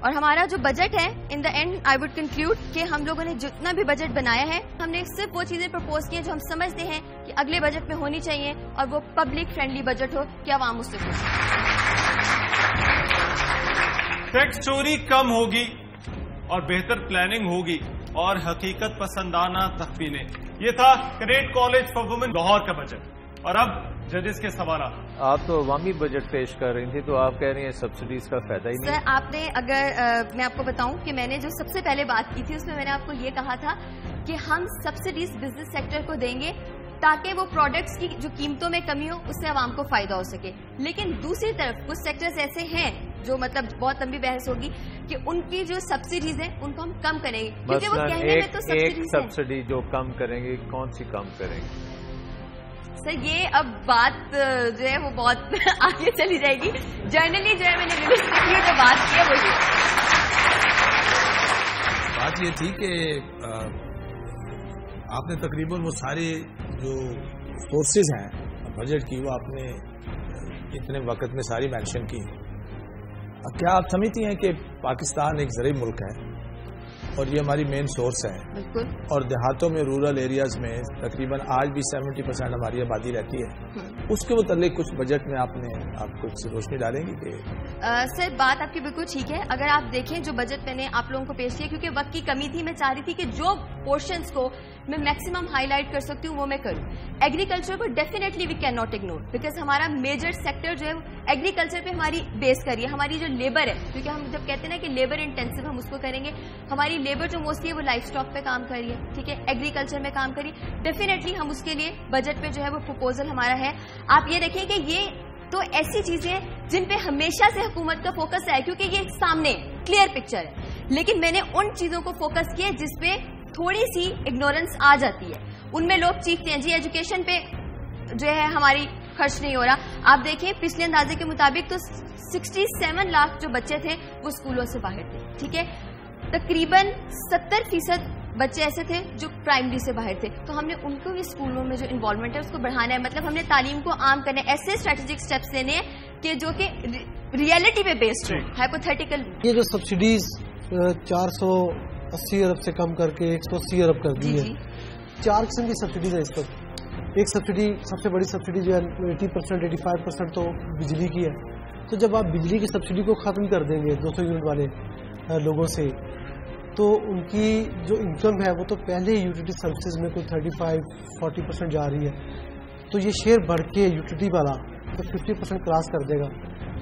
और हमारा जो बजट है, in the and I would conclude कि हम लोगों ने जितना भी बजट बनाया है, हमने सिर्फ वो चीजें प्रपोज की हैं जो हम समझते हैं कि अगले बजट में होनी चाहिए और वो पब्लिक फ्रेंडली बजट हो कि आवाम उससे खुश हो। टैक्स चोरी कम होगी और बेहतर प्लानिंग होगी और हकीकत पसंदाना तखमीने। ये था cadet college for women Lahore का बजट। और अब जजेस के सवाल। आप तो अवामी बजट पेश कर रही थी, तो आप कह रही हैं सब्सिडीज का फायदा ही नहीं। सर आपने अगर मैं आपको बताऊं कि मैंने जो सबसे पहले बात की थी उसमें मैंने आपको ये कहा था कि हम सब्सिडीज बिजनेस सेक्टर को देंगे ताकि वो प्रोडक्ट्स की जो कीमतों में कमी हो उससे आवाम को फायदा हो सके। लेकिन दूसरी तरफ कुछ सेक्टर्स ऐसे हैं जो मतलब बहुत लंबी बहस होगी कि उनकी जो सब्सिडीज हैं उनको हम कम करेंगे, क्योंकि वो कहने में तो एक सब्सिडी जो कम करेंगे, कौन सी कम करेंगे? सर ये अब बात जो है वो बहुत आगे चली जाएगी। जनरली जो है मैंने रियलिस्टिकली जो बात की है वो बात ये थी कि आपने तकरीबन वो सारे जो सोर्सेज हैं बजट की वो आपने इतने वक्त में सारी मेंशन की। क्या आप समझती हैं कि पाकिस्तान एक ज़रूरी मुल्क है और ये हमारी मेन सोर्स है? बिल्कुल। और देहातों में, रूरल एरियाज में तकरीबन आज भी 70% हमारी आबादी रहती है। उसके मुतालिक कुछ बजट में आप कुछ रोशनी डालेंगे कि? सर बात आपकी बिल्कुल ठीक है। अगर आप देखें जो बजट मैंने आप लोगों को पेश किया, क्योंकि वक्त की कमी थी, मैं चाह रही थी कि जो पोर्शंस को मैं मैक्सिमम हाईलाइट कर सकती हूँ वो मैं करूँ। एग्रीकल्चर को definitely we can not ignore, because हमारा मेजर सेक्टर जो है एग्रीकल्चर पे हमारी बेस करिए। हमारी जो लेबर है, क्योंकि हम जब कहते हैं ना कि लेबर इंटेंसिव, हम उसको करेंगे। हमारी लेबर जो मोस्टली है वो लाइफ स्टॉक पे काम कर रही है, ठीक है, एग्रीकल्चर में काम करिए। डेफिनेटली हम उसके लिए बजट पे जो है वो प्रपोजल हमारा है। आप ये देखें कि ये तो ऐसी चीजें हैं जिन पे हमेशा से हुकूमत का फोकस है, क्योंकि ये सामने क्लियर पिक्चर है। لیکن میں نے ان چیزوں کو فوکس کیا جس پہ تھوڑی سی اگنورنس آ جاتی ہے. ان میں لوگ چیختے ہیں جی ایجوکیشن پہ جو ہے ہماری خرچ نہیں ہو رہا. آپ دیکھیں پچھلے اندازے کے مطابق تو 67 لاکھ جو بچے تھے وہ اسکولوں سے باہر تھے. ٹھیک ہے, تقریباً 70% بچے ایسے تھے جو پرائمری سے باہر تھے. تو ہم نے ان کو بھی اسکولوں میں جو انوالومنٹ ہے اس کو بڑھانا ہے. مطلب ہم نے تعلیم کو عام کرنا ہے, ایسے اسٹریٹجک اسٹیپس لینے ہیں کہ جو کہ ریئلٹی پہ بیسڈ ہو, ہائپوتھیٹیکل. یہ جو سبسڈیز 480 ارب سے کم کر کے 180 ارب کر دی ہے, 4 قسم کی سبسڈیز ہے اس وقت. ایک سبسڈی, سب سے بڑی سبسڈی جو ہے 80% 85% تو بجلی کی ہے. تو جب آپ بجلی کی سبسڈی کو ختم کر دیں گے 200 یونٹ والے لوگوں سے, تو ان کی جو انکم ہے وہ تو پہلے یوٹیلیٹی سروسز میں کوئی 35-40% جا رہی ہے. تو یہ شیئر بڑھ کے یوٹیلیٹی والا تو 50% کراس کر دے گا.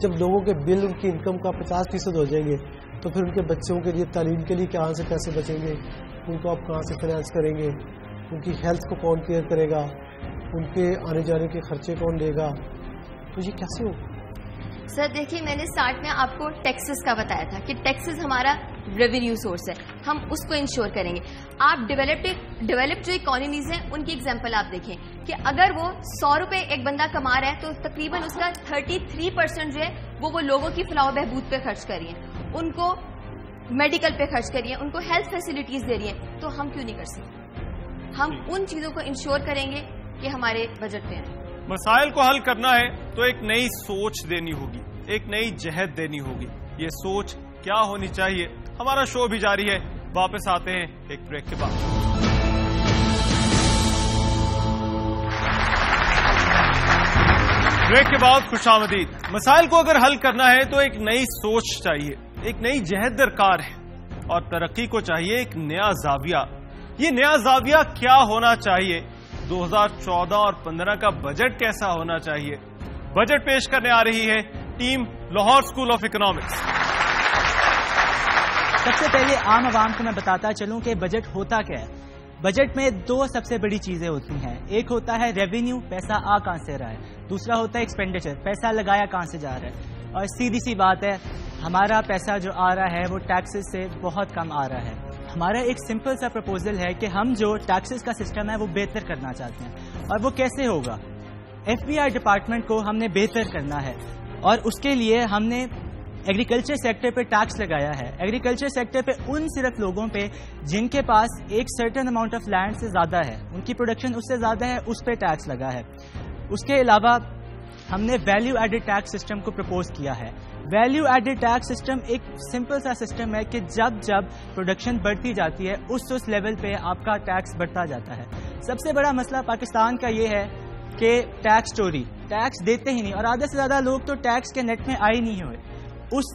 جب لوگوں کے بل ان کی انکم کا 50% ہو جائیں گے تو پھر ان کے بچوں کے لیے تعلیم کے لیے کہاں سے پیسے بچیں گے, ان کو آپ کہاں سے فائنانس کریں گے, ان کی ہیلتھ کو کون کیئر کرے گا, ان کے آنے جانے کے خرچے کون لے گا, تو یہ کیسے ہوگا؟ سر دیکھیے, میں نے اسٹارٹ میں آپ کو ٹیکسز کا بتایا تھا کہ ٹیکسز ہمارا ریونیو سورس ہے, ہم اس کو انشور کریں گے. آپ ڈیولپڈ جو اکانومیز ہیں ان کی ایگزامپل آپ دیکھیں کہ اگر وہ 100 روپے ایک بندہ کما رہا ہے تو تقریباً اس کا 33% جو ہے وہ لوگوں کی فلاح و بہبود پہ خرچ کر رہی ہیں, ان کو میڈیکل پہ خرچ کر رہی ہیں, ان کو ہیلتھ فیسلٹیز دے رہی ہیں. تو ہم کیوں نہیں کر سکتے؟ ہم ان چیزوں کو انشور کریں گے کہ ہمارے بجٹ پہ ہیں. مسائل کو حل کرنا ہے تو ایک نئی سوچ دینی ہوگی, ایک نئی جہد دینی ہوگی. یہ سوچ کیا ہونی چاہیے؟ ہمارا شو بھی جاری ہے, واپس آتے ہیں ایک بریک کے بعد. بریک کے بعد خوش آمدید. مسائل کو اگر حل کرنا ہے تو ایک نئی سوچ چاہیے, ایک نئی جہد درکار ہے, اور ترقی کو چاہیے ایک نیا زاویہ. یہ نیا زاویہ کیا ہونا چاہیے؟ 2014 اور 15 کا بجٹ کیسا ہونا چاہیے؟ بجٹ پیش کرنے آ رہی ہے team Lahore school of economics. سب سے پہلے عام عوام کو میں بتاتا چلوں کہ بجٹ ہوتا کیا ہے. بجٹ میں 2 سب سے بڑی چیزیں ہوتی ہیں. ایک ہوتا ہے ریونیو, پیسہ آ کہاں سے رہا ہے. دوسرا ہوتا ہے ایکسپینڈیچر, پیسہ لگایا کہاں سے جا رہا ہے. اور سیدھی سی بات ہے, ہمارا پیسہ جو آ رہا ہے وہ ٹیکسز سے بہت کم آ رہا ہے. ہمارا ایک سمپل سا پرپوزل ہے کہ ہم جو ٹیکسز کا سسٹم ہے وہ بہتر کرنا چاہتے ہیں. اور وہ کیسے ہوگا؟ FBI ڈپارٹمنٹ کو ہم نے بہتر کرنا ہے, اور اس کے لیے ہم نے ایگریکلچر سیکٹر پہ ٹیکس لگایا ہے. ایگریکلچر سیکٹر پہ ان صرف لوگوں پہ جن کے پاس ایک سرٹن اماؤنٹ آف لینڈ سے زیادہ ہے, ان کی پروڈکشن اس سے زیادہ ہے, اس پہ ٹیکس لگا ہے. اس کے علاوہ ہم نے ویلیو ایڈڈ ٹیکس سسٹم کو پرپوز کیا ہے. ویلیو ایڈڈ ٹیکس سسٹم ایک سمپل سا سسٹم ہے کہ جب پروڈکشن بڑھتی جاتی ہے اس لیول پہ آپ کا ٹیکس بڑھتا جاتا ہے. سب سے بڑا مسئلہ پاکستان کا یہ ہے کہ ٹیکس چوری, ٹیکس دیتے ہی نہیں, اور آدھے سے زیادہ لوگ تو ٹیکس کے نیٹ میں آئے نہیں ہوئے. اس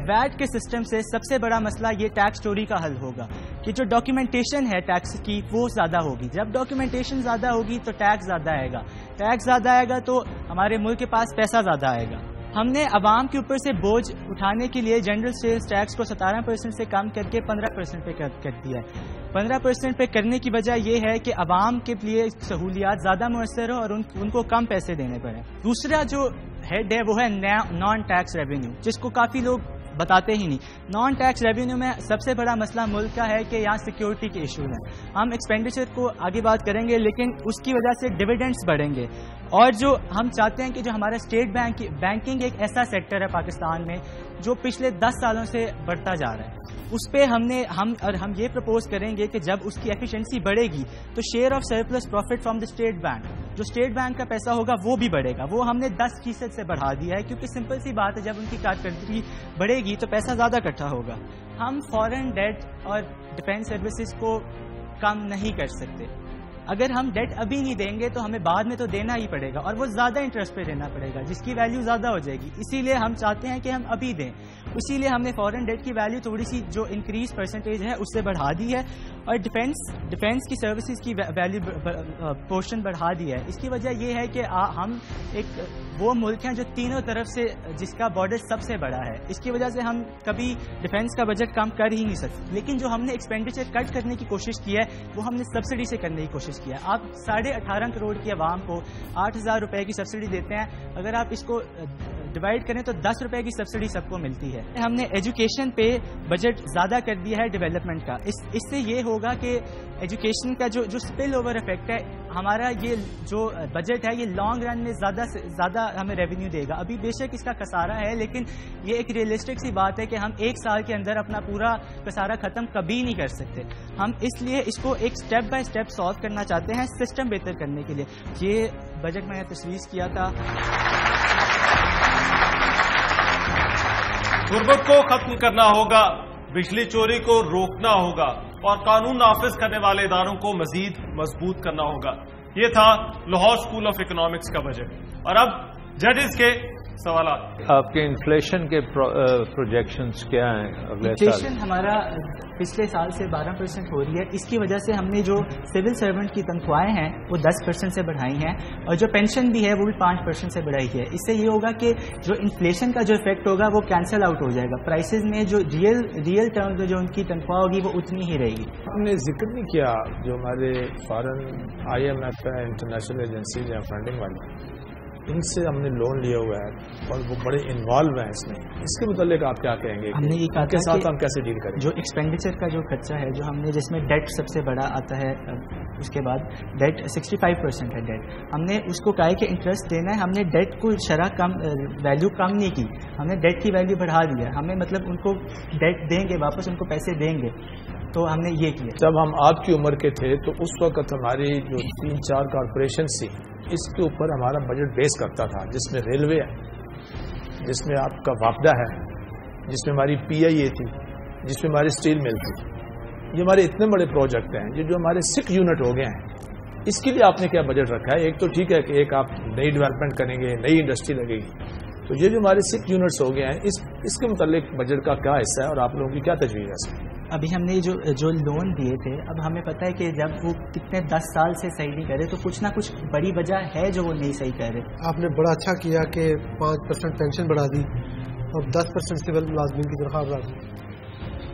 ویٹ کے سسٹم سے سب سے بڑا مسئلہ یہ ٹیکس چوری کا حل ہوگا کہ جو ڈاکیومنٹیشن ہے ٹیکس کی وہ زیادہ ہوگی. جب ڈاکیومنٹیشن زیادہ ہوگی تو ٹیکس زیادہ آئے گا, ٹیکس زیادہ آئے گا تو ہمارے ملک کے پاس پیسہ زیادہ آئے گا. ہم نے عوام کے اوپر سے بوجھ اٹھانے کے لیے جنرل سیلز ٹیکس کو 17% سے کم کر کے 15% پہ کر دیا ہے. 15% پہ کرنے کی وجہ یہ ہے کہ عوام کے لیے سہولیات زیادہ مؤثر ہو اور ان کو کم پیسے دینے پڑیں. دوسرا جو ہیڈ ہے وہ ہے نان ٹیکس ریونیو, جس کو کافی لوگ بتاتے ہی نہیں. نان ٹیکس ریونیو میں سب سے بڑا مسئلہ ملک کا ہے کہ یہاں سیکیورٹی کے ایشو ہیں. ہم ایکسپینڈیچر کو آگے بات کریں گے, لیکن اس کی وجہ سے ڈویڈنڈس بڑھیں گے. اور جو ہم چاہتے ہیں کہ جو ہمارا اسٹیٹ بینکنگ ایک ایسا سیکٹر ہے پاکستان میں جو پچھلے 10 سالوں سے بڑھتا جا رہا ہے, اس پہ ہم یہ پرپوز کریں گے کہ جب اس کی ایفیشنسی بڑھے گی تو share of surplus profit from the state bank, جو اسٹیٹ بینک کا پیسہ ہوگا وہ بھی بڑھے گا. وہ ہم نے 10% سے بڑھا دیا ہے, کیونکہ سمپل سی بات ہے جب ان کی کارکردگی بڑھے گی تو پیسہ زیادہ اکٹھا ہوگا. ہم فارن ڈیٹ اور ڈیفینس سروسز کو کم نہیں کر سکتے. اگر ہم ڈیٹ ابھی نہیں دیں گے تو ہمیں بعد میں تو دینا ہی پڑے گا, اور وہ زیادہ انٹرسٹ پہ دینا پڑے گا جس کی ویلیو زیادہ ہو جائے گی. اسی لیے ہم چاہتے ہیں کہ ہم ابھی دیں. اسی لیے ہم نے فارن ڈیٹ کی ویلیو تھوڑی سی جو انکریز پرسنٹیج ہے اس سے بڑھا دی ہے, اور ڈیفینس کی سروسز کی ویلیو پورشن بڑھا دی ہے. اس کی وجہ یہ ہے کہ ہم ایک وہ ملک ہیں جو تینوں طرف سے جس کا بارڈر سب سے بڑا ہے. اس کی وجہ سے ہم کبھی ڈیفینس کا بجٹ کم کر ہی نہیں سکتے. لیکن جو ہم نے ایکسپینڈیچر کٹ کرنے کی کوشش کی ہے وہ ہم نے سبسڈی سے کرنے کی کوشش کی ہے. آپ 18.5 کروڑ کی عوام کو 8,000 روپے کی سبسڈی دیتے ہیں. اگر آپ اس کو ڈیوائڈ کریں تو 10 روپے کی سبسڈی سب کو ملتی ہے. ہم نے ایجوکیشن پہ بجٹ زیادہ کر دیا ہے ڈیولپمنٹ کا. اس سے یہ ہوگا کہ ایجوکیشن کا جو اسپل اوور افیکٹ ہے, ہمارا یہ جو بجٹ ہے یہ لانگ رن میں زیادہ سے زیادہ ہمیں ریونیو دے گا. ابھی بے شک اس کا خسارہ ہے, لیکن یہ ایک ریئلسٹک سی بات ہے کہ ہم ایک سال کے اندر اپنا پورا خسارہ ختم کبھی نہیں کر سکتے. ہم اس لیے اس کو ایک سٹیپ بائی سٹیپ سالو کرنا چاہتے ہیں سسٹم بہتر کرنے کے لیے. یہ بجٹ میں نے تجویز کیا تھا. غربت کو ختم کرنا ہوگا, بجلی چوری کو روکنا ہوگا اور قانون نافذ کرنے والے اداروں کو مزید مضبوط کرنا ہوگا. یہ تھا لاہور اسکول آف اکنامکس کا بجٹ. اور اب ججز کے سوالات. آپ کے انفلیشن کے پروجیکشنز کیا ہیں اگلے سال؟ انفلیشن ہمارا پچھلے سال سے 12% ہو رہی ہے. اس کی وجہ سے ہم نے جو سول سرونٹ کی تنخواہیں ہیں وہ 10% سے بڑھائی ہیں, اور جو پینشن بھی ہے وہ بھی 5% سے بڑھائی ہے. اس سے یہ ہوگا کہ جو انفلیشن کا جو افیکٹ ہوگا وہ کینسل آؤٹ ہو جائے گا. پرائسز میں جو ریئل ٹرم میں جو ان کی تنخواہ ہوگی وہ اتنی ہی رہے گی. ہم نے ذکر نہیں کیا جو ہمارے فارن IMF ہے, انٹرنیشنل ایجنسیز ہیں فنڈنگ والی, ان سے ہم نے لون لیا ہوا ہے اور وہ بڑے انوالو ہیں اس میں. اس کے متعلق آپ کیا کہیں گے؟ ہم نے یہ کہا کے ساتھ ہم کیسے ڈیل کریں؟ جو ایکسپینڈیچر کا جو خرچہ ہے جو ہم نے, جس میں ڈیٹ سب سے بڑا آتا ہے, اس کے بعد ڈیٹ 65% ہے ڈیٹ. ہم نے اس کو کہا ہے کہ انٹرسٹ دینا ہے. ہم نے ڈیٹ کو شرح کم ویلیو کم نہیں کی, ہم نے ڈیٹ کی ویلیو بڑھا دی ہے. ہمیں مطلب ان کو ڈیٹ دیں گے, واپس ان کو پیسے دیں گے, تو ہم نے یہ کیا. جب ہم آپ کی عمر کے تھے تو اس وقت ہماری جو 3-4 کارپوریشن تھی اس کے اوپر ہمارا بجٹ بیس کرتا تھا, جس میں ریلوے ہے, جس میں آپ کا وافدہ ہے, جس میں ہماری PIA تھی, جس میں ہماری اسٹیل مل تھی. یہ ہمارے اتنے بڑے پروجیکٹ ہیں جو ہمارے 6 یونٹ ہو گئے ہیں. اس کے لیے آپ نے کیا بجٹ رکھا ہے؟ ایک تو ٹھیک ہے کہ ایک آپ نئی ڈیولپمنٹ کریں گے, نئی انڈسٹری لگے گی, تو یہ جو ہمارے 6 یونٹس ہو گئے ہیں اس کے متعلق بجٹ کا کیا حصہ ہے اور آپ لوگوں کی کیا تجویز ہے اس میں؟ ابھی ہم نے جو لون دیے تھے, اب ہمیں پتہ ہے کہ جب وہ کتنے 10 سال سے صحیح نہیں کر رہے تو کچھ نہ کچھ بڑی وجہ ہے جو وہ نہیں صحیح کر رہے. آپ نے بڑا اچھا کیا کہ 5% پینشن بڑھا دی اور 10% سول ملازمین کی تنخواہ بڑھا دی.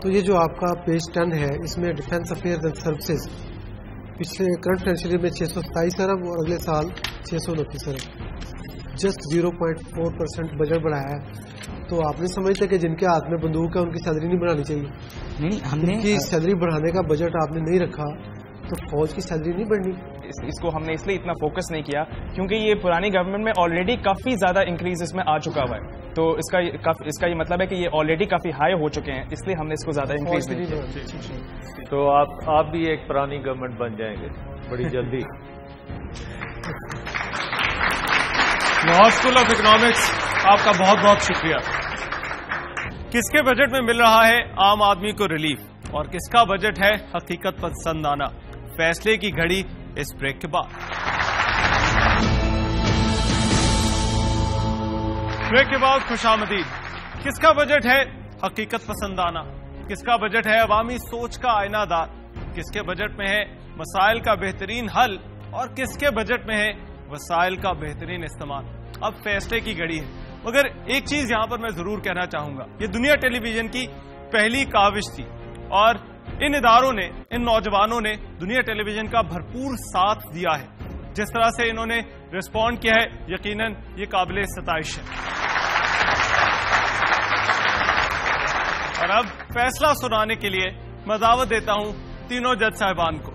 تو یہ جو آپ کا پیج 10 ہے اس میں ڈیفینس افیئرز اینڈ سروسز پچھلے کرنٹ فائنینشیل میں 627 ارب اور اگلے سال 629 ارب, جسٹ 0.4% بجٹ بڑھایا ہے. تو آپ نے سمجھتے کہ جن کے ہاتھ میں بندوق ہے ان کی سیلری نہیں بڑھانی چاہیے؟ نہیں, ہم نے سیلری بڑھانے کا بجٹ آپ نے نہیں رکھا تو فوج کی سیلری نہیں بڑھنی. اس کو ہم نے اس لیے اتنا فوکس نہیں کیا کیونکہ یہ پرانی گورنمنٹ میں آلریڈی کافی زیادہ انکریز اس میں آ چکا ہوا ہے. تو اس کا یہ مطلب ہے کہ یہ آلریڈی کافی ہائی ہو چکے ہیں, اس لیے ہم نے اس کو زیادہ انکریز نہیں کیا. تو آپ بھی ایک پرانی گورنمنٹ بن جائیں گے بڑی جلدی. لاہور اسکول آف اکنامکس آپ کا بہت بہت شکریہ. کس کے بجٹ میں مل رہا ہے عام آدمی کو ریلیف اور کس کا بجٹ ہے حقیقت پسندانہ؟ فیصلے کی گھڑی اس بریک کے بعد. بریک کے بعد خوش آمدید. کس کا بجٹ ہے حقیقت پسندانہ؟ کس کا بجٹ ہے عوامی سوچ کا آئینہ دار؟ کس کے بجٹ میں ہے مسائل کا بہترین حل اور کس کے بجٹ میں ہے وسائل کا بہترین استعمال؟ اب فیصلے کی گھڑی ہے. مگر ایک چیز یہاں پر میں ضرور کہنا چاہوں گا, یہ دنیا ٹیلی ویژن کی پہلی کاوش تھی اور ان اداروں نے, ان نوجوانوں نے دنیا ٹیلی ویژن کا بھرپور ساتھ دیا ہے. جس طرح سے انہوں نے رسپونڈ کیا ہے یقیناً یہ قابل ستائش ہے. اور اب فیصلہ سنانے کے لیے میں دعوت دیتا ہوں تینوں جج صاحبان کو.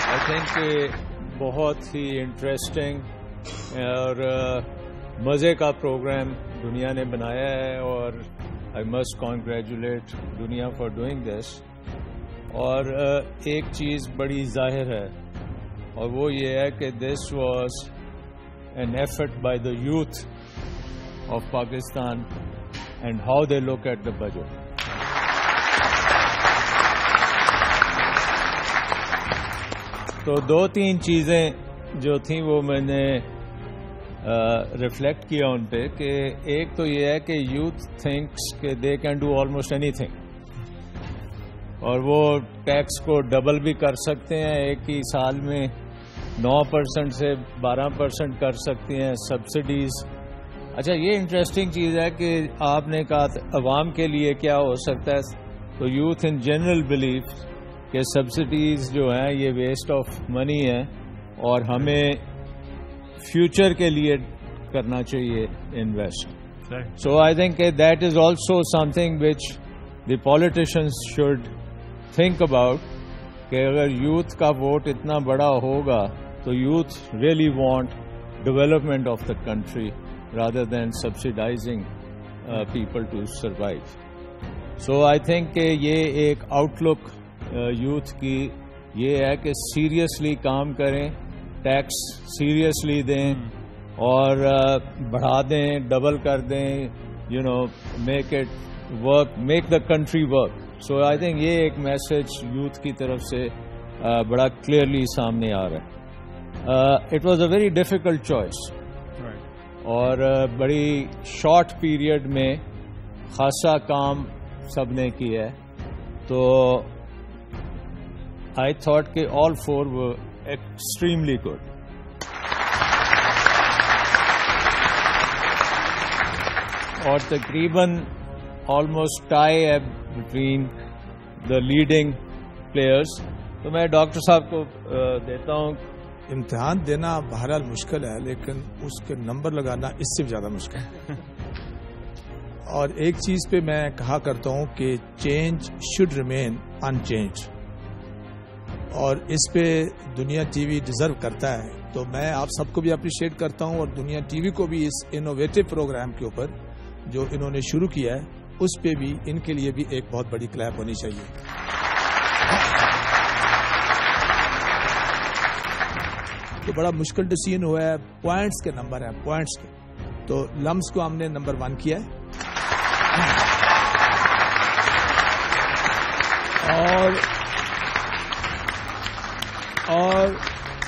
آئی تھنک بہت ہی انٹرسٹنگ اور مزے کا پروگرام دنیا نے بنایا ہے اور آئی مسٹ کانگریچولیٹ دنیا فار ڈوئنگ دس. اور ایک چیز بڑی ظاہر ہے اور وہ یہ ہے کہ this was an effort by the youth of Pakistan and how they look at the budget. تو 2-3 چیزیں جو تھیں وہ میں نے ریفلیکٹ کیا ان پہ کہ ایک تو یہ ہے کہ یوتھ تھنکس کہ they can do almost any thing اور وہ ٹیکس کو ڈبل بھی کر سکتے ہیں, ایک ہی سال میں 9% سے 12% کر سکتے ہیں سبسڈیز. اچھا یہ انٹرسٹنگ چیز ہے کہ آپ نے کہا عوام کے لیے کیا ہو سکتا ہے, تو یوتھ ان جنرل بلیو کہ سبسڈیز جو ہیں یہ ویسٹ آف منی ہے اور ہمیں فیوچر کے لیے کرنا چاہیے invest. So I think that is also something which the politicians should think about کہ اگر یوتھ کا ووٹ اتنا بڑا ہوگا تو youth really want development of the country rather than subsidizing people to survive. So I think کہ یہ ایک آؤٹ لک یوتھ کی یہ ہے کہ سیریسلی کام کریں, ٹیکس سیریسلی دیں اور بڑھا دیں, ڈبل کر دیں, make it work, make the country work. So I think یہ ایک میسج یوتھ کی طرف سے بڑا کلیئرلی سامنے آ رہا ہے. It was a very difficult choice اور بڑی شارٹ پیریڈ میں خاصا کام سب نے کیا ہے. تو آئی تھاٹ کہ آل فور ور ایکسٹریملی گڈ. اور تقریباً آلموسٹ ٹائی ہے بٹوین دا لیڈنگ پلیئرس. تو میں ڈاکٹر صاحب کو دیتا ہوں. امتحان دینا بہرحال مشکل ہے لیکن اس کے نمبر لگانا اس سے بھی زیادہ مشکل ہے. اور ایک چیز پہ میں کہا کرتا ہوں کہ change should remain in change, اور اس پہ دنیا ٹی وی ڈیزرو کرتا ہے. تو میں آپ سب کو بھی اپریشیٹ کرتا ہوں اور دنیا ٹی وی کو بھی اس انوویٹو پروگرام کے اوپر جو انہوں نے شروع کیا ہے اس پہ بھی ان کے لیے بھی ایک بہت بڑی کلیپ ہونی چاہیے. تو بڑا مشکل ڈیسیژن ہوا ہے. پوائنٹس کے نمبر ہیں, پوائنٹس کے. تو لمس کو ہم نے نمبر 1 کیا ہے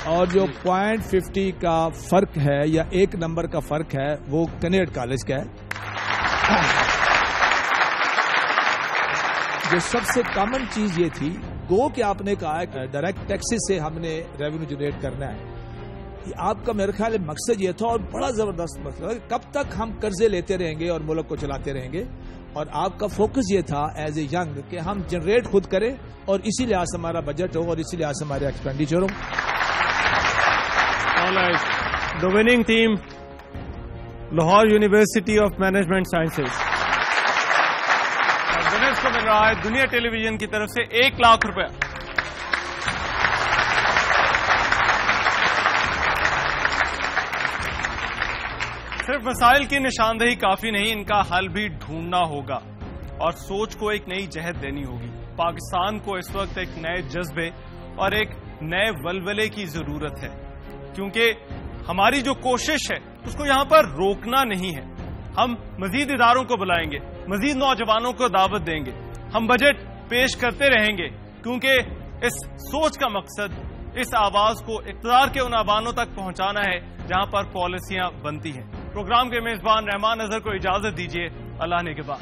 اور جو 0.50 کا فرق ہے یا ایک نمبر کا فرق ہے وہ کنیڈ کالج کا ہے. جو سب سے کامن چیز یہ تھی گو کہ آپ نے کہا کہ ڈائریکٹ ٹیکسز سے ہم نے ریونیو جنریٹ کرنا ہے. آپ کا میرے خیال مقصد یہ تھا اور بڑا زبردست مقصد ہے کب تک ہم قرضے لیتے رہیں گے اور ملک کو چلاتے رہیں گے. اور آپ کا فوکس یہ تھا ایز اے ینگ کہ ہم جنریٹ خود کریں اور اسی لحاظ سے ہمارا بجٹ ہو اور اسی لحاظ سے ہمارے expenditure who. The winning team, Lahore university of management sciences. Winners کو مل رہا ہے دنیا ٹیلی ویژن کی طرف سے 1 لاکھ روپے. صرف مسائل کی نشاندہی کافی نہیں, ان کا حل بھی ڈھونڈنا ہوگا اور سوچ کو ایک نئی جہت دینی ہوگی. پاکستان کو اس وقت ایک نئے جذبے اور ایک نئے ولولے کی ضرورت ہے, کیونکہ ہماری جو کوشش ہے اس کو یہاں پر روکنا نہیں ہے. ہم مزید اداروں کو بلائیں گے, مزید نوجوانوں کو دعوت دیں گے, ہم بجٹ پیش کرتے رہیں گے, کیونکہ اس سوچ کا مقصد اس آواز کو اقتدار کے ان آبانوں تک پہنچانا ہے جہاں پر پالیسیاں بنتی ہیں. پروگرام کے میزبان رحمان اظہر کو اجازت دیجیے. اللہ نے کے بعد